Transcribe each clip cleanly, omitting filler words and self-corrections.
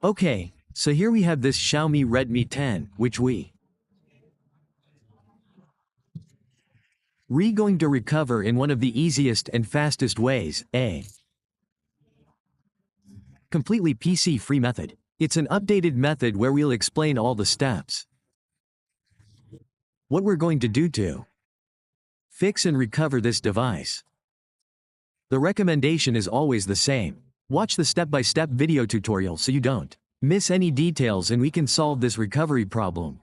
Okay, so here we have this Xiaomi Redmi 10, which we're going to recover in one of the easiest and fastest ways, a completely PC-free method. It's an updated method where we'll explain all the steps. What we're going to do to fix and recover this device. The recommendation is always the same. Watch the step-by-step video tutorial so you don't miss any details and we can solve this recovery problem.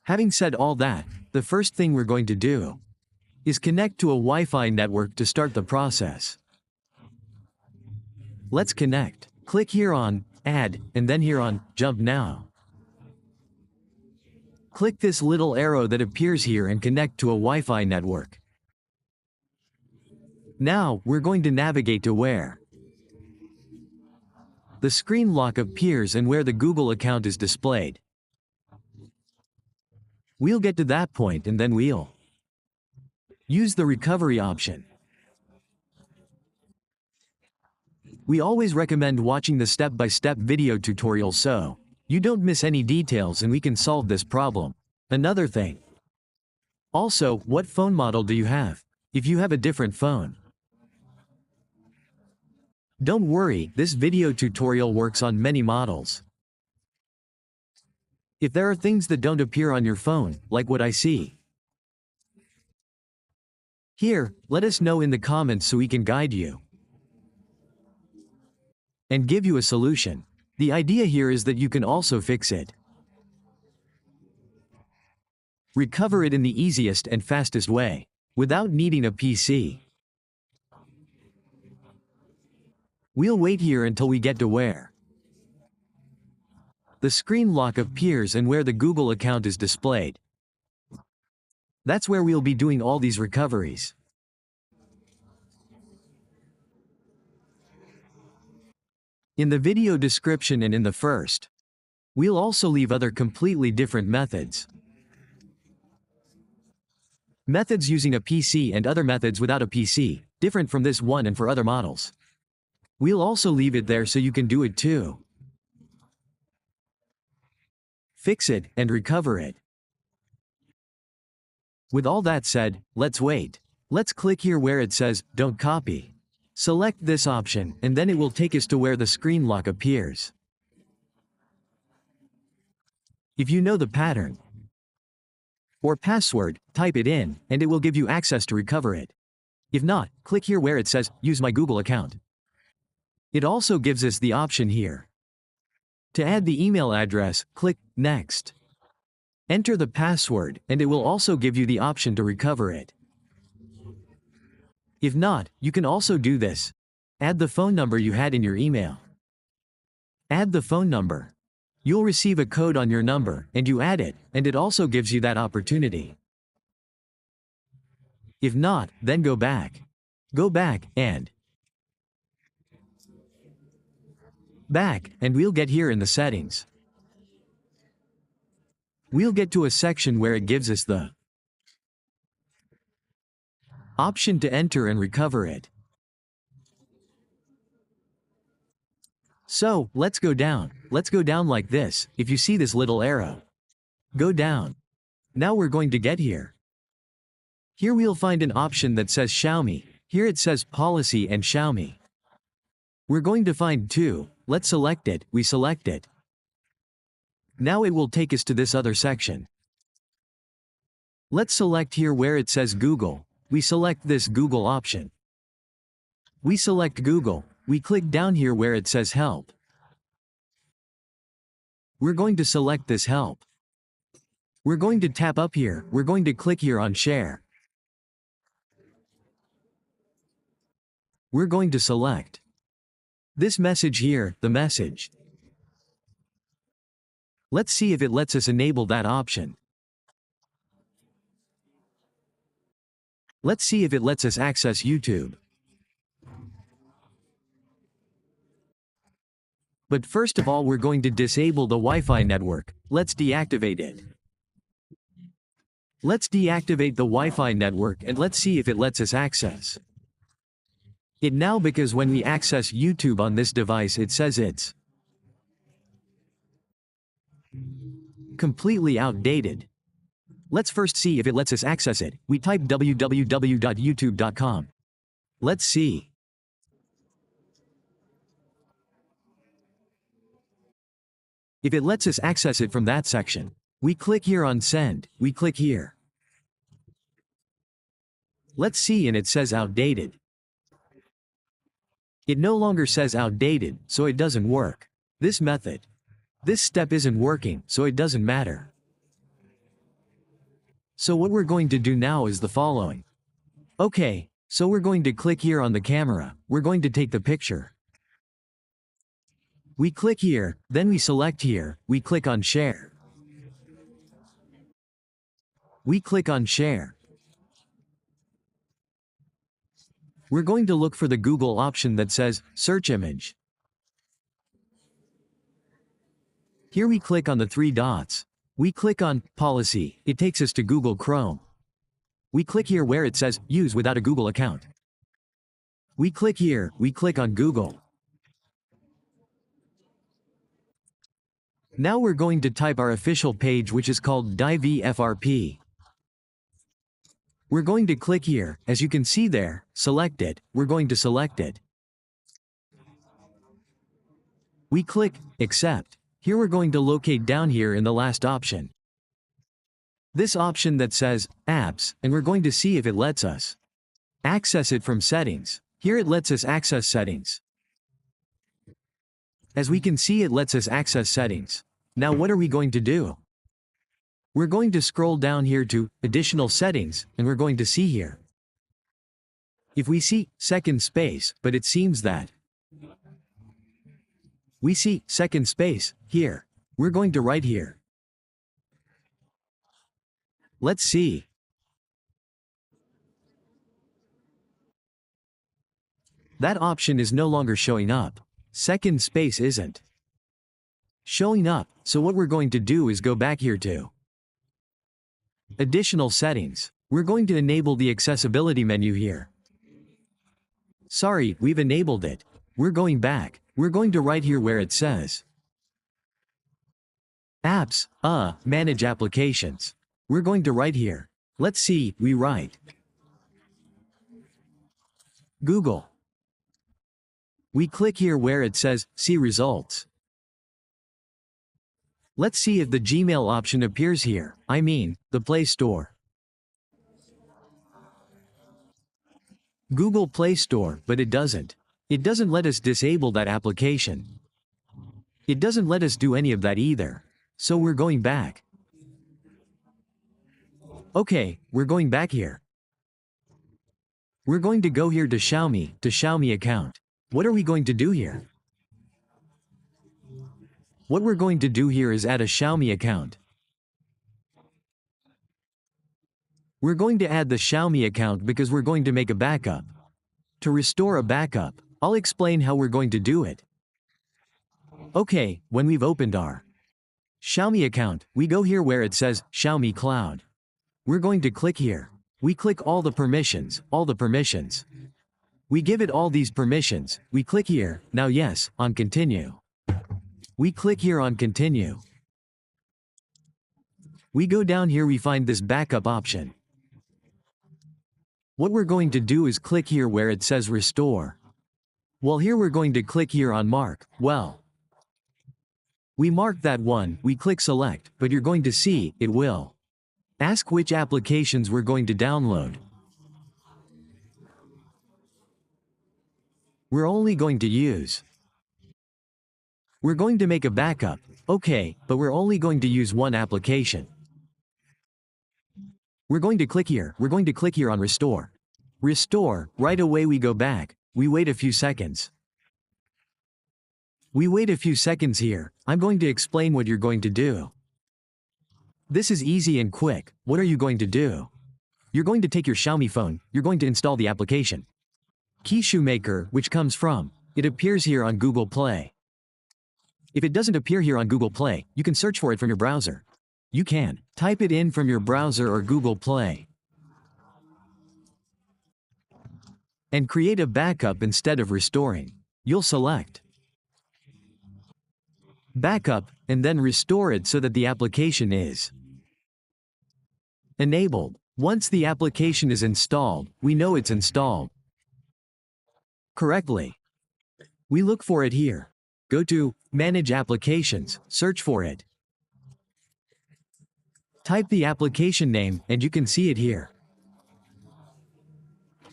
Having said all that, the first thing we're going to do is connect to a Wi-Fi network to start the process. Let's connect. Click here on Add, and then here on Jump Now. Click this little arrow that appears here and connect to a Wi-Fi network. Now, we're going to navigate to where the screen lock appears and where the Google account is displayed. We'll get to that point and then we'll use the recovery option. We always recommend watching the step-by-step video tutorial so you don't miss any details and we can solve this problem. Another thing. Also, what phone model do you have? If you have a different phone, don't worry, this video tutorial works on many models. If there are things that don't appear on your phone, like what I see here, let us know in the comments so we can guide you and give you a solution. The idea here is that you can also fix it. Recover it in the easiest and fastest way, without needing a PC. We'll wait here until we get to where the screen lock appears and where the Google account is displayed. That's where we'll be doing all these recoveries. In the video description and in the first, we'll also leave other completely different methods. Methods using a PC and other methods without a PC, different from this one and for other models. We'll also leave it there so you can do it too. Fix it and recover it. With all that said, let's wait. Let's click here where it says, Don't copy. Select this option, and then it will take us to where the screen lock appears. If you know the pattern or password, type it in, and it will give you access to recover it. If not, click here where it says, Use my Google account. It also gives us the option here. To add the email address, click Next. Enter the password, and it will also give you the option to recover it. If not, you can also do this. Add the phone number you had in your email. Add the phone number. You'll receive a code on your number, and you add it, and it also gives you that opportunity. If not, then go back. Go back, and back, and we'll get here in the settings. We'll get to a section where it gives us the option to enter and recover it. So, let's go down. Let's go down like this. If you see this little arrow, go down. Now we're going to get here. Here we'll find an option that says Xiaomi. Here it says Policy and Xiaomi. We're going to find two. Let's select it. We select it. Now it will take us to this other section. Let's select here where it says Google. We select this Google option. We select Google. We click down here where it says Help. We're going to select this Help. We're going to tap up here. We're going to click here on Share. We're going to select this message here, the message. Let's see if it lets us enable that option. Let's see if it lets us access YouTube. But first of all, we're going to disable the Wi-Fi network. Let's deactivate it. Let's deactivate the Wi-Fi network and let's see if it lets us access It now because when we access YouTube on this device it says it's completely outdated. Let's first see if it lets us access it. We type www.youtube.com. Let's see. If it lets us access it from that section, we click here on send, we click here. Let's see, and it says outdated. It no longer says outdated, so it doesn't work. This step isn't working, so it doesn't matter. So what we're going to do now is the following. Okay, so we're going to click here on the camera, we're going to take the picture. We click here, then we select here, we click on share. We click on share. We're going to look for the Google option that says search image. Here we click on the 3 dots. We click on policy, it takes us to Google Chrome. We click here where it says use without a Google account. We click here, we click on Google. Now we're going to type our official page, which is called Xiaomi FRP. We're going to click here, as you can see there, select it, we're going to select it. We click accept. Here we're going to locate down here in the last option. This option that says apps, and we're going to see if it lets us access it from settings. Here it lets us access settings. As we can see, it lets us access settings. Now what are we going to do? We're going to scroll down here to additional settings, and we're going to see here. If we see second space, but it seems that we see second space here. We're going to write here. Let's see. That option is no longer showing up. Second space isn't showing up, so what we're going to do is go back here to additional settings. We're going to enable the accessibility menu here. Sorry, we've enabled it. We're going back. We're going to write here where it says apps, manage applications. We're going to write here. Let's see, we write Google. We click here where it says see results. Let's see if the Gmail option appears here, I mean, the Play Store. Google Play Store, but it doesn't. It doesn't let us disable that application. It doesn't let us do any of that either. So we're going back. Okay, we're going back here. We're going to go here to Xiaomi account. What are we going to do here? What we're going to do here is add a Xiaomi account. We're going to add the Xiaomi account because we're going to make a backup. To restore a backup, I'll explain how we're going to do it. Okay, when we've opened our Xiaomi account, we go here where it says Xiaomi Cloud. We're going to click here. We click all the permissions. We give it all these permissions. We click here, now yes, on continue. We click here on continue. We go down here, we find this backup option. What we're going to do is click here where it says restore. Well, here we're going to click here on mark. Well, we mark that one, we click select, but you're going to see, it will ask which applications we're going to download. We're only going to use. We're going to make a backup, okay, but we're only going to use one application. We're going to click here on restore. Restore, right away we go back, we wait a few seconds. We wait a few seconds here, I'm going to explain what you're going to do. This is easy and quick. What are you going to do? You're going to take your Xiaomi phone, you're going to install the application Key Shoemaker, which comes from, it appears here on Google Play. If it doesn't appear here on Google Play, you can search for it from your browser. You can type it in from your browser or Google Play. and create a backup instead of restoring. You'll select Backup, and then restore it so that the application is enabled. Once the application is installed, we know it's installed correctly. We look for it here. Go to Manage Applications, search for it. Type the application name, and you can see it here.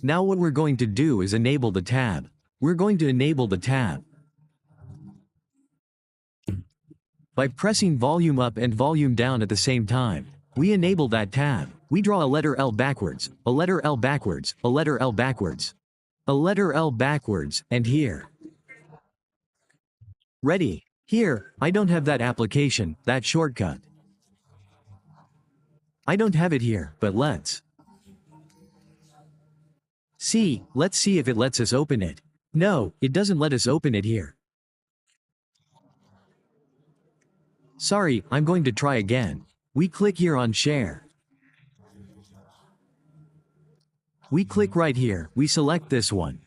Now what we're going to do is enable the tab. We're going to enable the tab by pressing volume up and volume down at the same time. We enable that tab. We draw a letter L backwards, a letter L backwards, a letter L backwards, a letter L backwards, and here. Ready. Here, I don't have that application, that shortcut. I don't have it here, but let's see if it lets us open it. No, it doesn't let us open it here. Sorry, I'm going to try again. We click here on Share. We click right here, we select this one.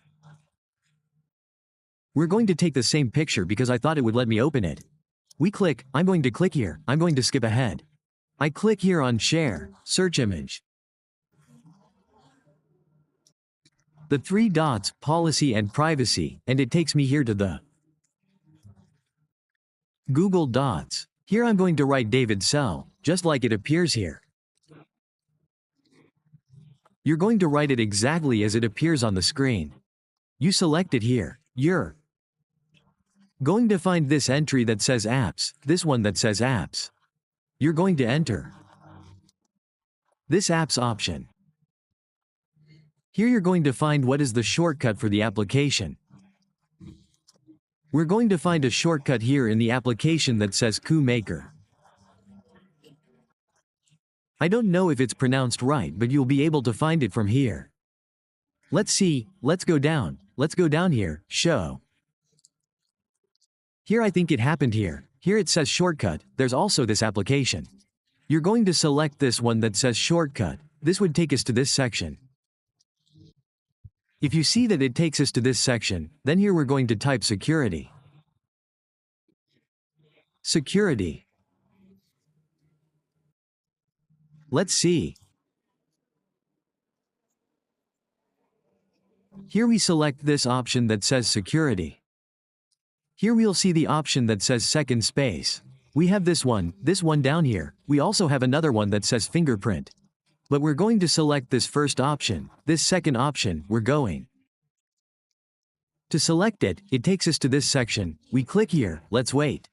We're going to take the same picture because I thought it would let me open it. We click, I'm going to click here, I'm going to skip ahead. I click here on Share, Search Image. The 3 dots, Policy and Privacy, and it takes me here to the Google Dots. Here I'm going to write David Sell, just like it appears here. You're going to write it exactly as it appears on the screen. You select it here. You're going to find this entry that says Apps, this one that says Apps. You're going to enter this Apps option. Here you're going to find what is the shortcut for the application. We're going to find a shortcut here in the application that says Coup Maker. I don't know if it's pronounced right, but you'll be able to find it from here. Let's see, let's go down here, Show. Here I think it happened here. Here it says Shortcut, there's also this application. You're going to select this one that says Shortcut. This would take us to this section. If you see that it takes us to this section, then here we're going to type Security. Security. Let's see. Here we select this option that says Security. Here we'll see the option that says Second Space. We have this one down here. We also have another one that says Fingerprint. But we're going to select this first option. This second option, we're going to select it. It takes us to this section. We click here, let's wait.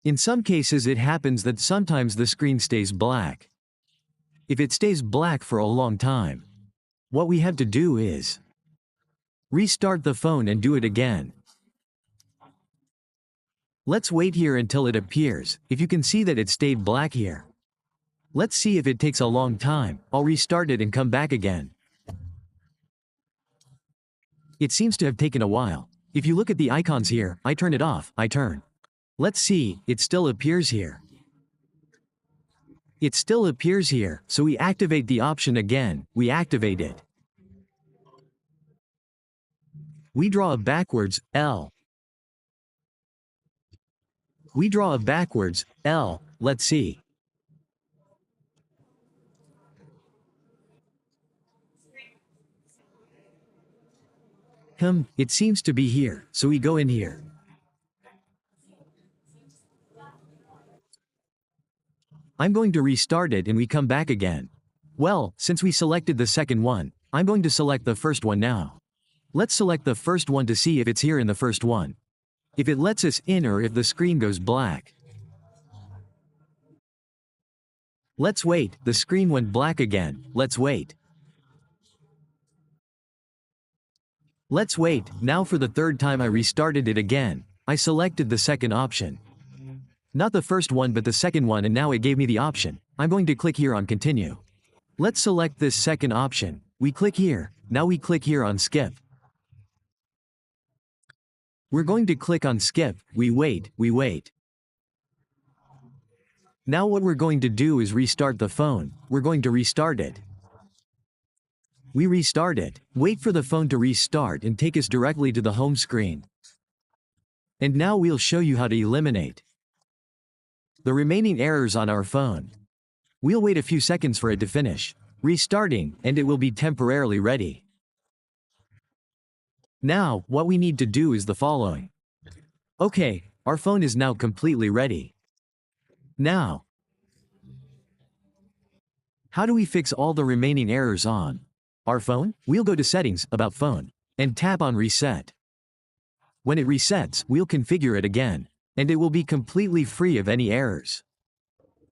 In some cases it happens that sometimes the screen stays black. If it stays black for a long time, what we have to do is restart the phone and do it again. Let's wait here until it appears. If you can see that it stayed black here. Let's see if it takes a long time. I'll restart it and come back again. It seems to have taken a while. If you look at the icons here, I turn it off, I turn. Let's see, it still appears here. It still appears here, so we activate the option again, we activate it. We draw a backwards L. We draw a backwards L, let's see. It seems to be here, so we go in here. I'm going to restart it and we come back again. Well, since we selected the second one, I'm going to select the first one now. Let's select the first one to see if it's here in the first one. If it lets us in or if the screen goes black. Let's wait, the screen went black again, let's wait. Let's wait, now for the third time I restarted it again. I selected the second option. Not the first one but the second one, and now it gave me the option. I'm going to click here on Continue. Let's select this second option. We click here, now we click here on Skip. We're going to click on Skip, we wait. Now what we're going to do is restart the phone. We're going to restart it. We restart it. Wait for the phone to restart and take us directly to the home screen. And now we'll show you how to eliminate the remaining errors on our phone. We'll wait a few seconds for it to finish restarting, and it will be temporarily ready. Now, what we need to do is the following. Okay, our phone is now completely ready. Now, how do we fix all the remaining errors on our phone? We'll go to Settings, About Phone, and tap on Reset. When it resets, we'll configure it again, and it will be completely free of any errors.